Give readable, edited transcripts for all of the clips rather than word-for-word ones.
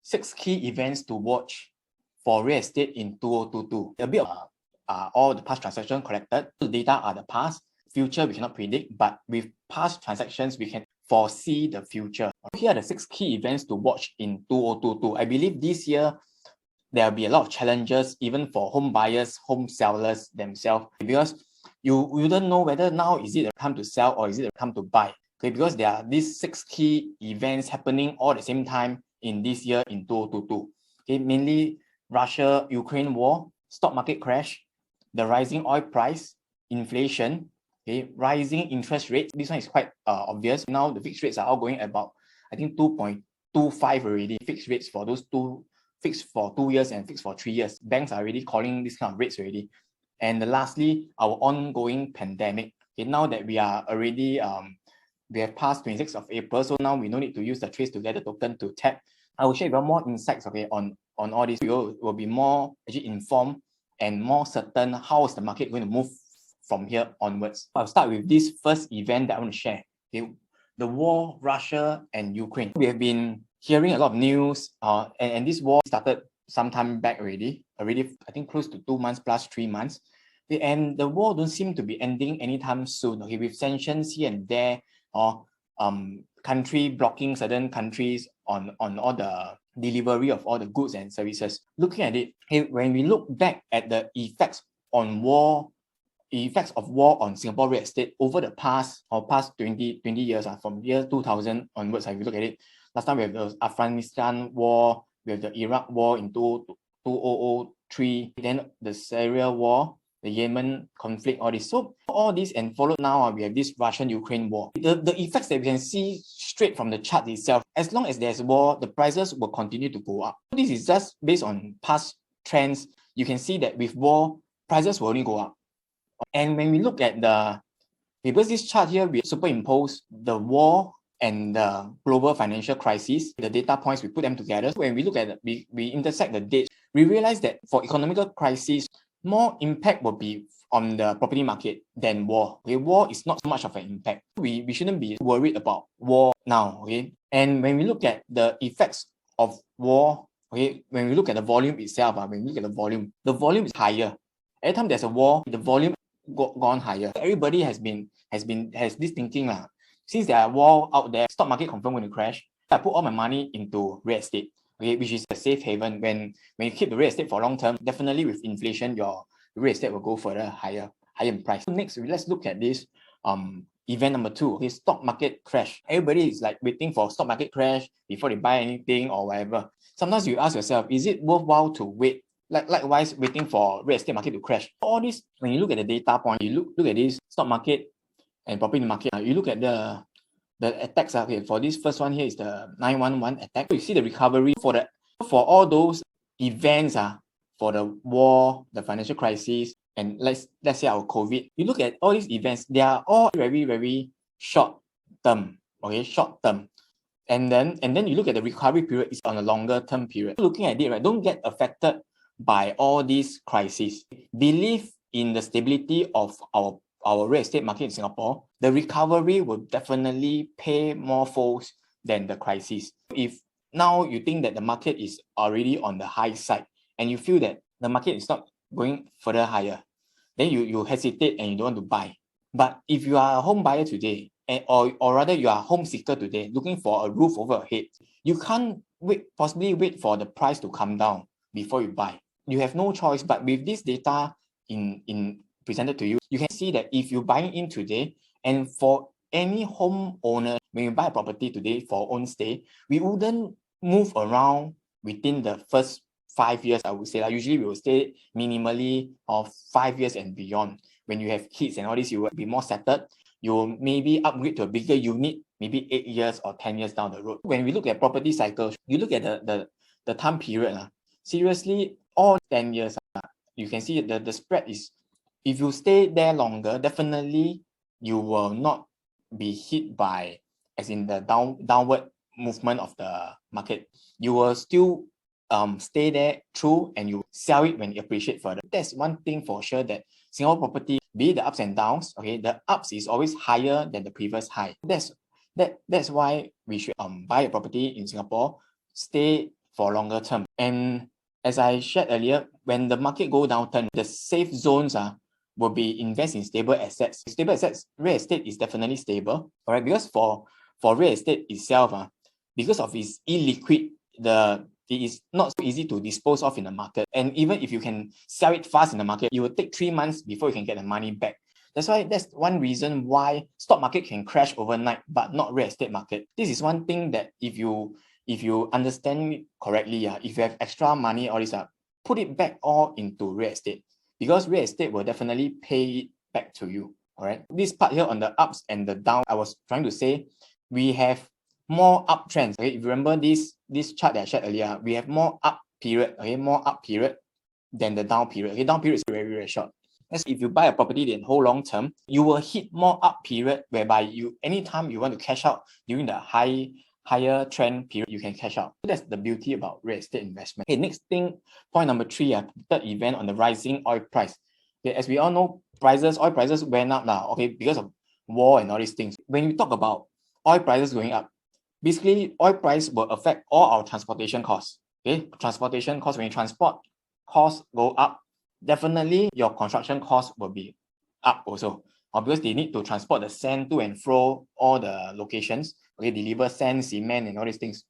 6 key events to watch for real estate in 2022. A bit of all the past transactions collected. The data are the past. Future we cannot predict, but with past transactions we can foresee the future. Here are the 6 key events to watch in 2022. I believe this year there will be a lot of challenges even for home buyers, home sellers themselves, because you don't know whether now is it a time to sell or is it a time to buy. Okay, because there are these 6 key events happening all at the same time in this year in 2022. Okay, mainly Russia-Ukraine war, stock market crash, the rising oil price, inflation, okay, rising interest rates. This one is quite obvious. Now the fixed rates are all going about, I think 2.25 already. Fixed rates for those fixed for 2 years and fixed for 3 years. Banks are already calling this kind of rates already. And lastly, our ongoing pandemic. Okay, now that we are already we have passed 26th of April, so now we no need to use the Trace Together token to tap. I will share with you more insights, okay, on all this. We will be more actually informed and more certain how is the market going to move from here onwards. I'll start with this first event that I want to share. Okay, the war, Russia and Ukraine. We have been hearing a lot of news, and this war started some time back already, I think close to 2 months plus 3 months. Okay, and the war don't seem to be ending anytime soon. Okay, with sanctions here and there, or country blocking certain countries on all the delivery of all the goods and services. Looking at it, when we look back at the effects of war on Singapore real estate over the past 20 years, from year 2000 onwards, if you look at it, last time we have the Afghanistan war, we have the Iraq war in 2003, then the Syria war, the Yemen conflict, all this. So all this and followed now, we have this Russian-Ukraine war. The effects that we can see straight from the chart itself, as long as there's war, the prices will continue to go up. This is just based on past trends. You can see that with war, prices will only go up. And when we look at because this chart here, we superimpose the war and the global financial crisis, the data points, we put them together. When we look at we intersect the dates, we realize that for economical crisis, more impact will be on the property market than war. Okay, war is not so much of an impact. We shouldn't be worried about war now. Okay, and when we look at the effects of war, okay, when we look at the volume itself, when we look at the volume is higher. Every time there's a war, the volume gone higher. Everybody has this thinking lah. Since there are war out there, stock market confirm going to crash. I put all my money into real estate. Okay, which is a safe haven. When you keep the real estate for long term, definitely with inflation, your real estate will go further higher in price. Next, let's look at this event number 2. Okay, stock market crash. Everybody is like waiting for stock market crash before they buy anything or whatever. Sometimes you ask yourself, is it worthwhile to wait? Likewise, waiting for real estate market to crash. All this, when you look at the data point, you look at this stock market and property market. You look at the attacks. Okay, for this first one here is the 911 attack. You see the recovery for all those events, for the war, the financial crisis, and let's say our COVID. You look at all these events, they are all very, very short term. Okay, short term. And then you look at the recovery period is on a longer term period. Looking at it, right, don't get affected by all these crises. Believe in the stability of our real estate market in Singapore. The recovery will definitely pay more folds than the crisis. If now you think that the market is already on the high side and you feel that the market is not going further higher, then you hesitate and you don't want to buy. But if you are a home buyer today, or rather you are a home seeker today, looking for a roof over your head, you can't possibly wait for the price to come down before you buy. You have no choice. But with this data in presented to you, you can see that if you're buying in today, and for any home owner, when you buy a property today for own stay, we wouldn't move around within the first 5 years, I would say. Usually we will stay minimally of 5 years and beyond. When you have kids and all this, you will be more settled. You will maybe upgrade to a bigger unit, maybe 8 years or 10 years down the road. When we look at property cycles, you look at the time period, seriously, all 10 years, you can see the spread is, if you stay there longer, definitely you will not be hit by, as in the downward movement of the market. You will still stay there through, and you sell it when you appreciate further. That's one thing for sure, that Singapore property, be it the ups and downs, okay, the ups is always higher than the previous high. That's why we should buy a property in Singapore, stay for longer term. And as I shared earlier, when the market go downturn, the safe zones will be invest in stable assets. Stable assets, real estate is definitely stable, all right? Because for real estate itself, because of its illiquid, it is not so easy to dispose of in the market. And even if you can sell it fast in the market, it will take 3 months before you can get the money back. That's one reason why stock market can crash overnight, but not real estate market. This is one thing that if you understand it correctly, if you have extra money, all this, put it back all into real estate, because real estate will definitely pay it back to you. All right. This part here on the ups and the down, I was trying to say we have more uptrends. Okay, if you remember this chart that I shared earlier, we have more up period. Okay, more up period than the down period. Okay, down period is very, very short. As if you buy a property then hold long term, you will hit more up period, whereby anytime you want to cash out during the higher trend period, you can cash out. That's the beauty about real estate investment. Okay, next thing, point number 3, third event on the rising oil price. Okay, as we all know, oil prices went up now. Okay, because of war and all these things. When you talk about oil prices going up, basically oil price will affect all our transportation costs. Okay, transportation costs, when you transport costs go up, definitely your construction costs will be up also, because they need to transport the sand to and fro all the locations. Okay, deliver sand, cement, and all these things.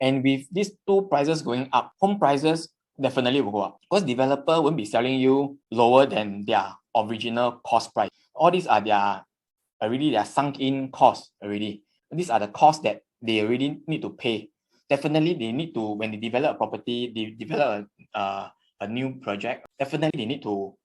And with these two prices going up, home prices definitely will go up, because developer won't be selling you lower than their original cost price. All these are their sunk in costs already. These are the costs that they already need to pay. Definitely they need to, when they develop a property, they develop a new project, definitely they need to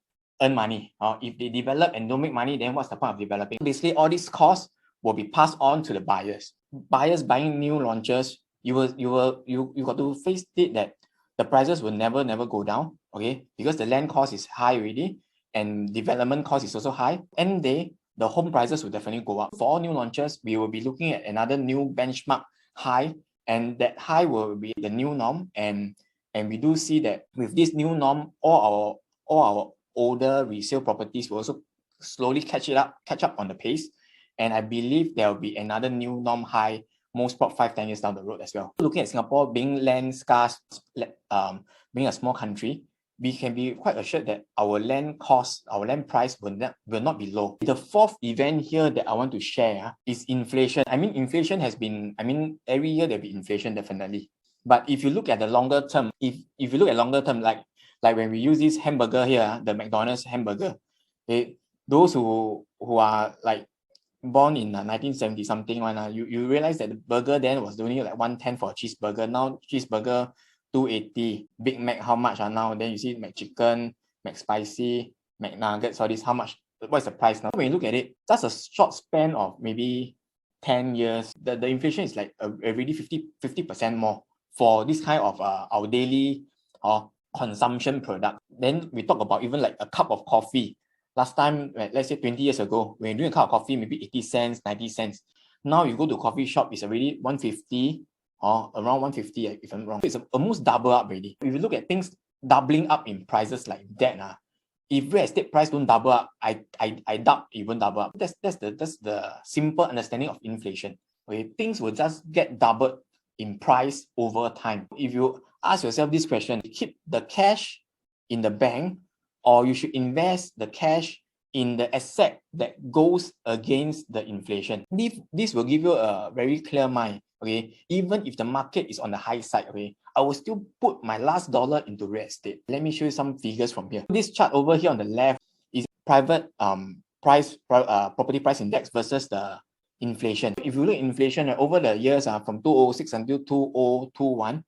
earn money. If they develop and don't make money, then what's the point of developing? Basically, all these costs will be passed on to the buyers. Buyers buying new launches, you got to face it that the prices will never go down. Okay, because the land cost is high already, and development cost is also high. And the home prices will definitely go up. For all new launches, we will be looking at another new benchmark high, and that high will be the new norm. And we do see that with this new norm, all our older resale properties will also slowly catch up on the pace. And I believe there will be another new norm high, most probably 5-10 years down the road as well. Looking at Singapore being land scarce, being a small country, we can be quite assured that our land price will not be low. The fourth event here that I want to share is inflation. Inflation has been, every year there'll be inflation, definitely. But if you look at the longer term, if you look at longer term, like when we use this hamburger here, the McDonald's hamburger, those who are like born in 1970 something one, you realize that the burger then was only like 110 for a cheeseburger. Now cheeseburger 280. Big Mac how much now? Then you see McChicken, McSpicy, McNuggets, all this, how much? What's the price now? When you look at it, that's a short span of maybe 10 years. The inflation is like already 50% more for this kind of our daily consumption product. Then we talk about even like a cup of coffee. Last time, let's say 20 years ago, when you're doing a cup of coffee, maybe 80 cents, 90 cents. Now you go to a coffee shop, it's already 150 or around 150, if I'm wrong. It's almost double up already. If you look at things doubling up in prices like that, if real estate price don't double up, I doubt it won't double up. That's the simple understanding of inflation. Okay, things will just get doubled in price over time. If you ask yourself this question, keep the cash in the bank, or you should invest the cash in the asset that goes against the inflation. This will give you a very clear mind. Okay, even if the market is on the high side, okay, I will still put my last dollar into real estate. Let me show you some figures from here. This chart over here on the left is private property price index versus the inflation. If you look at inflation over the years, from 2006 until 2021,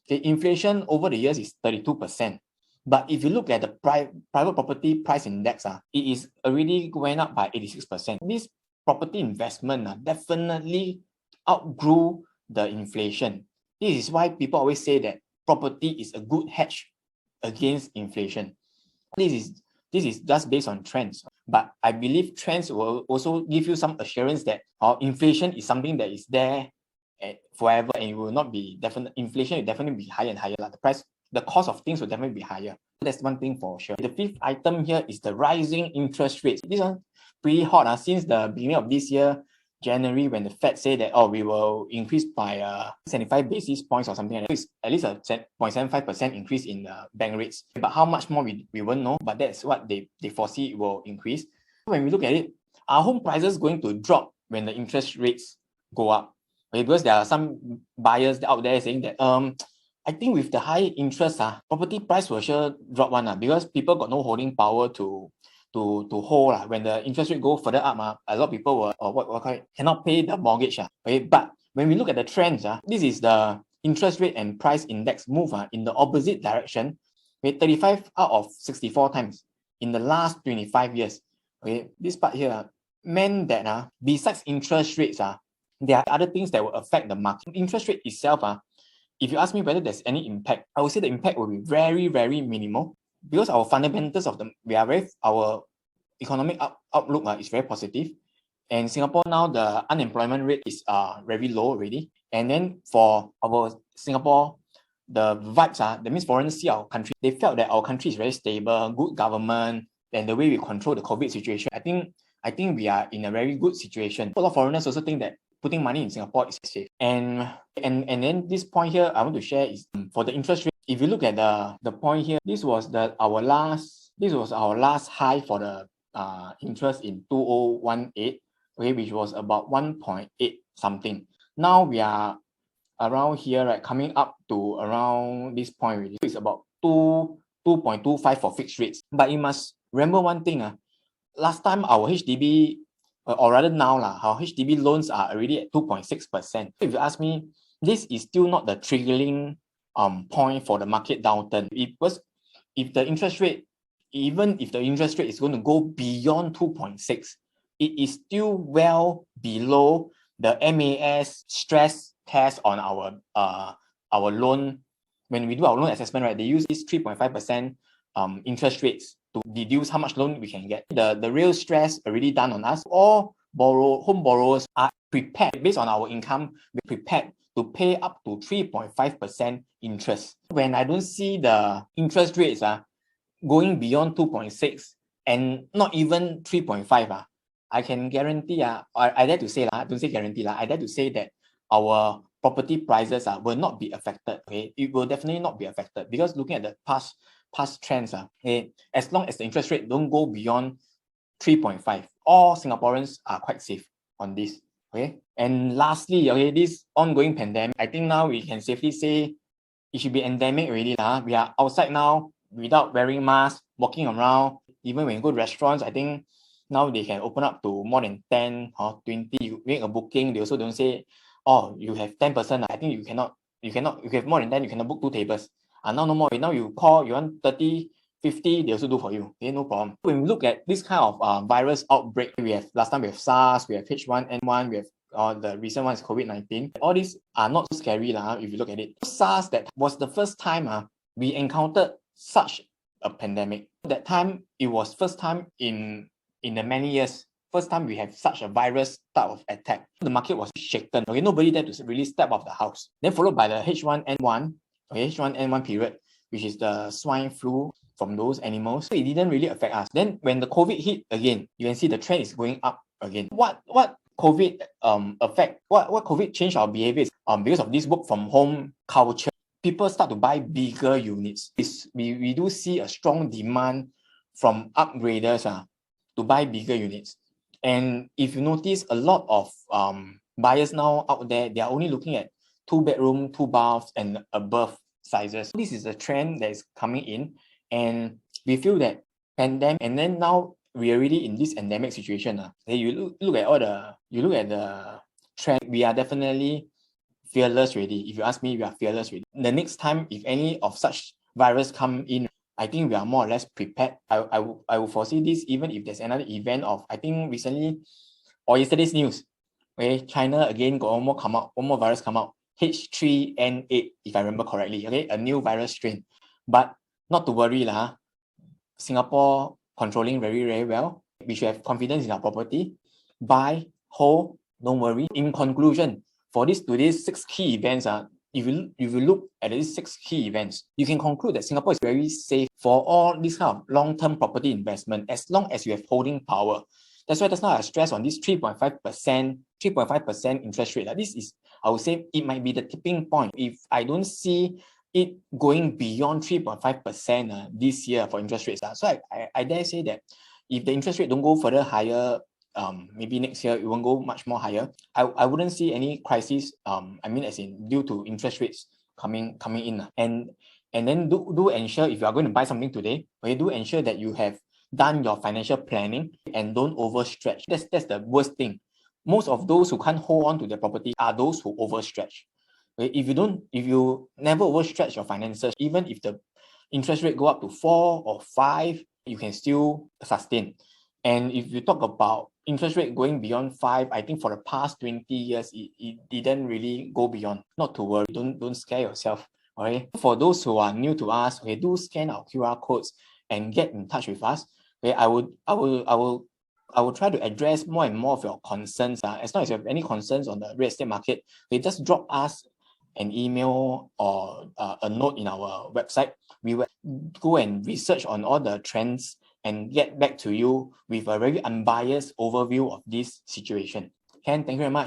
okay, inflation over the years is 32%. But if you look at the private property price index, it is already going up by 86%. This property investment definitely outgrew the inflation. This is why people always say that property is a good hedge against inflation. This is just based on trends. But I believe trends will also give you some assurance that inflation is something that is there forever, and it will not be inflation will definitely be higher and higher. The cost of things will definitely be higher. That's one thing for sure. The fifth item here is the rising interest rates. This one pretty hot. Since the beginning of this year, January when the Fed say that, oh, we will increase by 75 basis points or something like that. It's at least a 0.75% increase in bank rates. But how much more we won't know, but that's what they foresee it will increase. When we look at it, are home prices going to drop when the interest rates go up? Okay, because there are some buyers out there saying that I think with the high interest, property price will sure drop one, because people got no holding power to hold. When the interest rate go further up, a lot of people will cannot pay the mortgage. Okay? But when we look at the trends, this is the interest rate and price index move in the opposite direction. Okay? 35 out of 64 times in the last 25 years. Okay? This part here meant that besides interest rates, there are other things that will affect the market. Interest rate itself, if you ask me whether there's any impact, I would say the impact will be very, very minimal, because our fundamentals of our economic outlook is very positive. And Singapore now, the unemployment rate is very low already. And then for our Singapore, the vibes that means foreigners see our country, they felt that our country is very stable, good government, and the way we control the COVID situation. I think we are in a very good situation. A lot of foreigners also think that putting money in Singapore is safe. And then this point here I want to share is for the interest rate. If you look at the point here, this was our last high for the interest in 2018, okay, which was about 1.8 something. Now we are around here, right, coming up to around this point really. It's about 2.25 for fixed rates. But you must remember one thing, last time our HDB, or rather now our HDB loans are already at 2.6%. If you ask me, this is still not the triggering point for the market downturn. If the interest rate is going to go beyond 2.6, it is still well below the MAS stress test on our loan. When we do our loan assessment, right, they use this 3.5% interest rates to deduce how much loan we can get. The real stress already done on us. All home borrowers are prepared, based on our income, we're prepared to pay up to 3.5% interest. When I don't see the interest rates going beyond 2.6 and not even 3.5, I can guarantee, I dare to say, don't say guarantee, I dare to say that our property prices will not be affected. Okay, it will definitely not be affected, because looking at the past trends, okay, as long as the interest rate don't go beyond 3.5, all Singaporeans are quite safe on this. Okay, and lastly, okay, this ongoing pandemic, I think now we can safely say it should be endemic already. We are outside now without wearing masks, walking around. Even when you go to restaurants, I think now they can open up to more than 10 or 20. You make a booking, they also don't say, oh, you have 10 person. I think you cannot, if you have more than 10, you cannot book 2 tables. Now no more. Now you call, you want 30, 50, they also do for you. Okay, no problem. When we look at this kind of virus outbreak, last time we have SARS, we have H1N1, we have the recent one is COVID-19. All these are not so scary if you look at it. SARS, that was the first time we encountered such a pandemic. That time, it was first time in the many years, first time we have such a virus type of attack. The market was shaken. Okay, nobody dared to really step off the house. Then followed by the H1N1, okay, H1N1 period, which is the swine flu from those animals. So it didn't really affect us. Then when the COVID hit again, you can see the trend is going up again. What COVID affect? What COVID changed our behaviors? Because of this work from home culture, people start to buy bigger units. We do see a strong demand from upgraders to buy bigger units. And if you notice, a lot of buyers now out there, they are only looking at 2-bedroom, 2 baths and above sizes. This is a trend that is coming in, and we feel that pandemic, and then now we are already in this endemic situation. You look at the trend, we are definitely fearless already. If you ask me, we are fearless already. The next time, if any of such virus come in, I think we are more or less prepared. I will foresee this even if there's another event of, I think recently or yesterday's news, okay, China again got one more virus come out, H3N8, if I remember correctly, okay, a new virus strain. But not to worry Singapore controlling very, very well. We should have confidence in our property. Buy, hold, don't worry. In conclusion, for today's 6 key events, if you look at these 6 key events, you can conclude that Singapore is very safe for all this kind of long-term property investment, as long as you have holding power. That's why just now I stress on this 3.5% interest rate. This is, I would say, it might be the tipping point. If I don't see it going beyond 3.5% this year for interest rates. So I dare say that if the interest rate don't go further higher, maybe next year it won't go much more higher. I wouldn't see any crisis. I mean, as in due to interest rates coming in. And then do ensure, if you are going to buy something today, do ensure that you have done your financial planning and don't overstretch. That's the worst thing. Most of those who can't hold on to their property are those who overstretch. If you never overstretch your finances, even if the interest rate go up to 4 or 5, you can still sustain. And if you talk about interest rate going beyond 5, I think for the past 20 years, it didn't really go beyond. Not to worry, don't scare yourself. Okay. For those who are new to us, do scan our QR codes and get in touch with us. I will try to address more and more of your concerns. As long as you have any concerns on the real estate market, just drop us an email or a note in our website. We will go and research on all the trends and get back to you with a very unbiased overview of this situation. Ken, thank you very much.